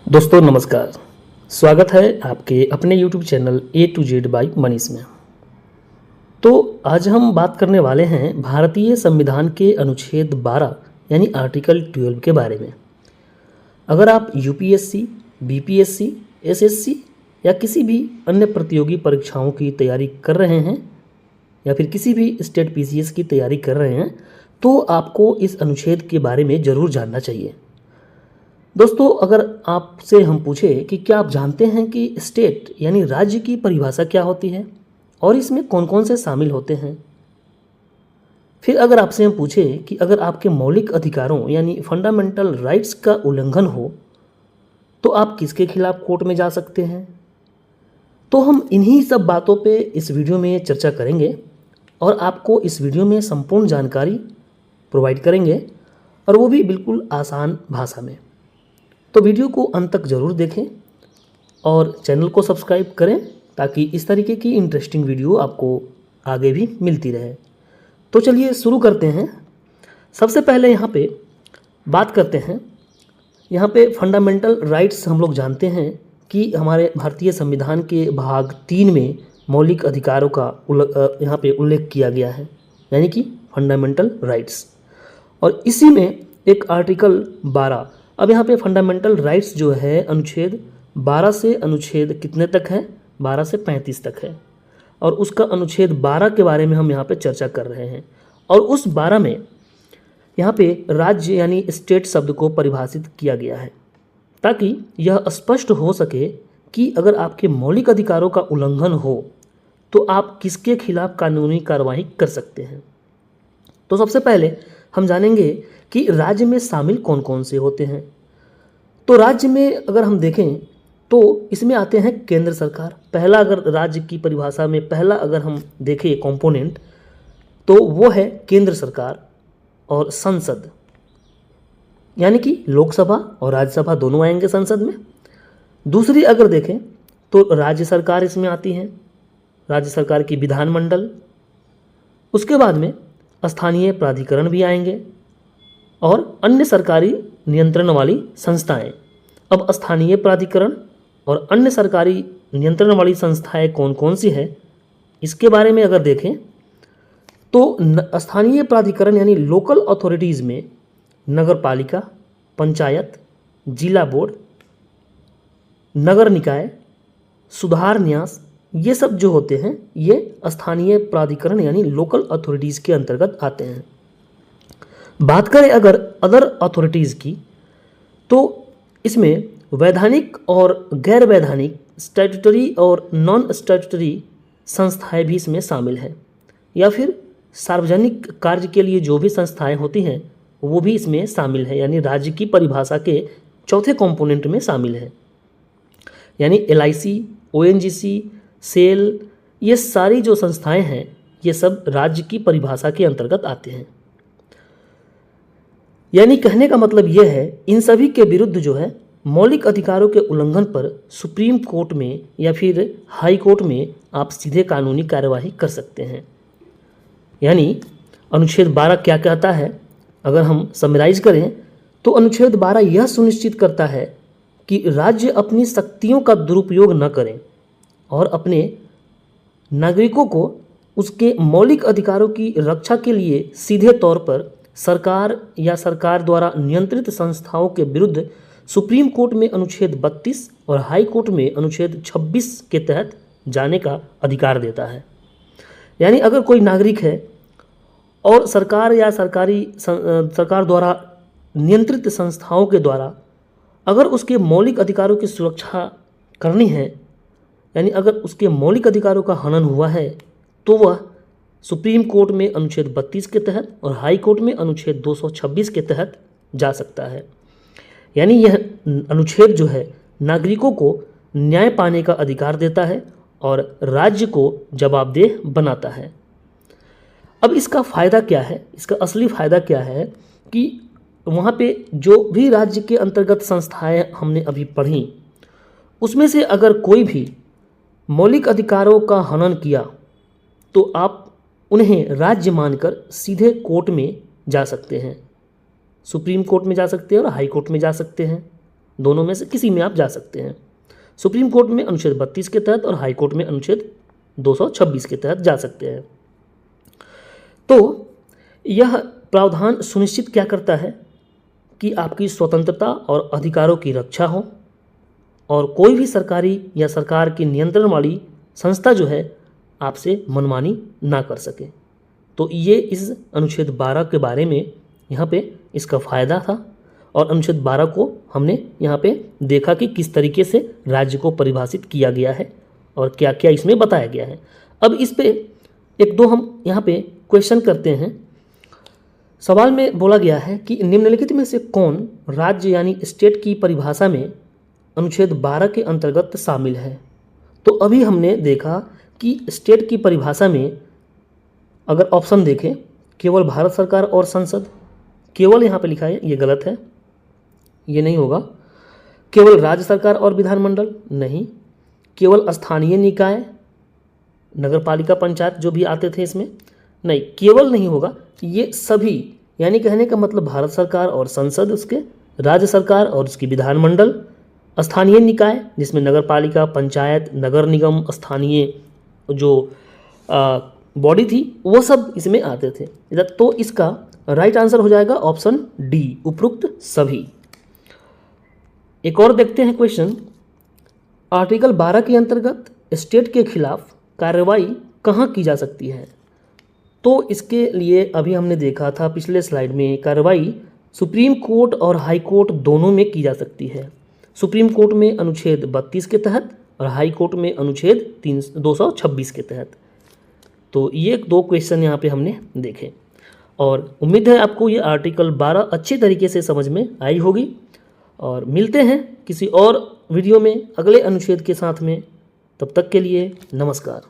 दोस्तों नमस्कार। स्वागत है आपके अपने YouTube channel A to Z by Manish में। तो आज हम बात करने वाले हैं भारतीय संविधान के अनुच्छेद 12 यानी आर्टिकल 12 के बारे में। अगर आप यूपीएससी, बीपीएससी, एसएससी या किसी भी अन्य प्रतियोगी परीक्षाओं की तैयारी कर रहे हैं या फिर किसी भी स्टेट पीसीएस की तैयारी कर रहे हैं तो आपको इस अनुच्छेद के बारे में ज़रूर जानना चाहिए। दोस्तों, अगर आपसे हम पूछें कि क्या आप जानते हैं कि स्टेट यानी राज्य की परिभाषा क्या होती है और इसमें कौन कौन से शामिल होते हैं। फिर अगर आपसे हम पूछें कि अगर आपके मौलिक अधिकारों यानी फंडामेंटल राइट्स का उल्लंघन हो तो आप किसके खिलाफ कोर्ट में जा सकते हैं। तो हम इन्हीं सब बातों पे इस वीडियो में चर्चा करेंगे और आपको इस वीडियो में संपूर्ण जानकारी प्रोवाइड करेंगे और वो भी बिल्कुल आसान भाषा में। तो वीडियो को अंत तक ज़रूर देखें और चैनल को सब्सक्राइब करें ताकि इस तरीके की इंटरेस्टिंग वीडियो आपको आगे भी मिलती रहे। तो चलिए शुरू करते हैं। सबसे पहले यहाँ पे बात करते हैं, यहाँ पे फंडामेंटल राइट्स हम लोग जानते हैं कि हमारे भारतीय संविधान के भाग 3 में मौलिक अधिकारों का यहाँ पे उल्लेख किया गया है, यानी कि फंडामेंटल राइट्स। और इसी में एक आर्टिकल 12, अब यहाँ पे फंडामेंटल राइट्स जो है अनुच्छेद 12 से अनुच्छेद कितने तक है, 12 से 35 तक है और उसका अनुच्छेद 12 के बारे में हम यहाँ पे चर्चा कर रहे हैं। और उस 12 में यहाँ पे राज्य यानी स्टेट शब्द को परिभाषित किया गया है ताकि यह स्पष्ट हो सके कि अगर आपके मौलिक अधिकारों का उल्लंघन हो तो आप किसके खिलाफ कानूनी कार्रवाई कर सकते हैं। तो सबसे पहले हम जानेंगे कि राज्य में शामिल कौन कौन से होते हैं। तो राज्य में अगर हम देखें तो इसमें आते हैं केंद्र सरकार। पहला अगर राज्य की परिभाषा में पहला अगर हम देखें कंपोनेंट तो वो है केंद्र सरकार और संसद, यानी कि लोकसभा और राज्यसभा दोनों आएंगे संसद में। दूसरी अगर देखें तो राज्य सरकार इसमें आती है, राज्य सरकार की विधानमंडल। उसके बाद में स्थानीय प्राधिकरण भी आएंगे और अन्य सरकारी नियंत्रण वाली संस्थाएं। अब स्थानीय प्राधिकरण और अन्य सरकारी नियंत्रण वाली संस्थाएं कौन कौन सी है इसके बारे में अगर देखें तो स्थानीय प्राधिकरण यानी लोकल अथॉरिटीज़ में नगर पालिका, पंचायत, जिला बोर्ड, नगर निकाय, सुधार न्यास, ये सब जो होते हैं ये स्थानीय प्राधिकरण यानी लोकल अथॉरिटीज़ के अंतर्गत आते हैं। बात करें अगर अदर अथॉरिटीज़ की तो इसमें वैधानिक और गैर वैधानिक, स्टैट्यूटरी और नॉन स्टैट्यूटरी संस्थाएं भी इसमें शामिल हैं, या फिर सार्वजनिक कार्य के लिए जो भी संस्थाएं होती हैं वो भी इसमें शामिल है, यानी राज्य की परिभाषा के चौथे कंपोनेंट में शामिल है। यानी एलआईसी, ओएनजीसी, सेल, ये सारी जो संस्थाएं हैं ये सब राज्य की परिभाषा के अंतर्गत आते हैं। यानी कहने का मतलब यह है इन सभी के विरुद्ध जो है मौलिक अधिकारों के उल्लंघन पर सुप्रीम कोर्ट में या फिर हाई कोर्ट में आप सीधे कानूनी कार्यवाही कर सकते हैं। यानी अनुच्छेद 12 क्या कहता है, अगर हम समराइज करें तो अनुच्छेद 12 यह सुनिश्चित करता है कि राज्य अपनी शक्तियों का दुरुपयोग न करें और अपने नागरिकों को उसके मौलिक अधिकारों की रक्षा के लिए सीधे तौर पर सरकार या सरकार द्वारा नियंत्रित संस्थाओं के विरुद्ध सुप्रीम कोर्ट में अनुच्छेद 32 और हाई कोर्ट में अनुच्छेद 26 के तहत जाने का अधिकार देता है। यानी अगर कोई नागरिक है और सरकार या सरकार द्वारा नियंत्रित संस्थाओं के द्वारा अगर उसके मौलिक अधिकारों की सुरक्षा करनी है, यानी अगर उसके मौलिक अधिकारों का हनन हुआ है तो वह सुप्रीम कोर्ट में अनुच्छेद 32 के तहत और हाई कोर्ट में अनुच्छेद 226 के तहत जा सकता है। यानी यह अनुच्छेद जो है नागरिकों को न्याय पाने का अधिकार देता है और राज्य को जवाबदेह बनाता है। अब इसका फ़ायदा क्या है, इसका असली फ़ायदा क्या है कि वहाँ पे जो भी राज्य के अंतर्गत संस्थाएं हमने अभी पढ़ी उसमें से अगर कोई भी मौलिक अधिकारों का हनन किया तो आप उन्हें राज्य मानकर सीधे कोर्ट में जा सकते हैं, सुप्रीम कोर्ट में जा सकते हैं और हाई कोर्ट में जा सकते हैं। दोनों में से किसी में आप जा सकते हैं। सुप्रीम कोर्ट में अनुच्छेद 32 के तहत और हाई कोर्ट में अनुच्छेद 226 के तहत जा सकते हैं। तो यह प्रावधान सुनिश्चित क्या करता है कि आपकी स्वतंत्रता और अधिकारों की रक्षा हो और कोई भी सरकारी या सरकार की नियंत्रण वाली संस्था जो है आपसे मनमानी ना कर सके। तो ये इस अनुच्छेद 12 के बारे में यहाँ पे इसका फ़ायदा था और अनुच्छेद 12 को हमने यहाँ पे देखा कि किस तरीके से राज्य को परिभाषित किया गया है और क्या क्या इसमें बताया गया है। अब इस पे एक दो हम यहाँ पे क्वेश्चन करते हैं। सवाल में बोला गया है कि निम्नलिखित में से कौन राज्य यानी स्टेट की परिभाषा में अनुच्छेद 12 के अंतर्गत शामिल है। तो अभी हमने देखा कि स्टेट की परिभाषा में अगर ऑप्शन देखें केवल भारत सरकार और संसद, केवल यहाँ पे लिखा है, ये गलत है, ये नहीं होगा। केवल राज्य सरकार और विधानमंडल, नहीं। केवल स्थानीय निकाय, नगरपालिका, पंचायत जो भी आते थे इसमें, नहीं, केवल नहीं होगा, ये सभी, यानी कहने का मतलब भारत सरकार और संसद, उसके राज्य सरकार और उसकी विधानमंडल, स्थानीय निकाय जिसमें नगरपालिका, पंचायत, नगर निगम, स्थानीय जो बॉडी थी वो सब इसमें आते थे। तो इसका राइट आंसर हो जाएगा ऑप्शन डी, उपरोक्त सभी। एक और देखते हैं क्वेश्चन। आर्टिकल 12 के अंतर्गत स्टेट के खिलाफ कार्रवाई कहाँ की जा सकती है। तो इसके लिए अभी हमने देखा था पिछले स्लाइड में, कार्रवाई सुप्रीम कोर्ट और हाई कोर्ट दोनों में की जा सकती है। सुप्रीम कोर्ट में अनुच्छेद 32 के तहत और हाई कोर्ट में अनुच्छेद 226 के तहत। तो ये दो क्वेश्चन यहाँ पे हमने देखे और उम्मीद है आपको ये आर्टिकल 12 अच्छी तरीके से समझ में आई होगी। और मिलते हैं किसी और वीडियो में अगले अनुच्छेद के साथ में। तब तक के लिए नमस्कार।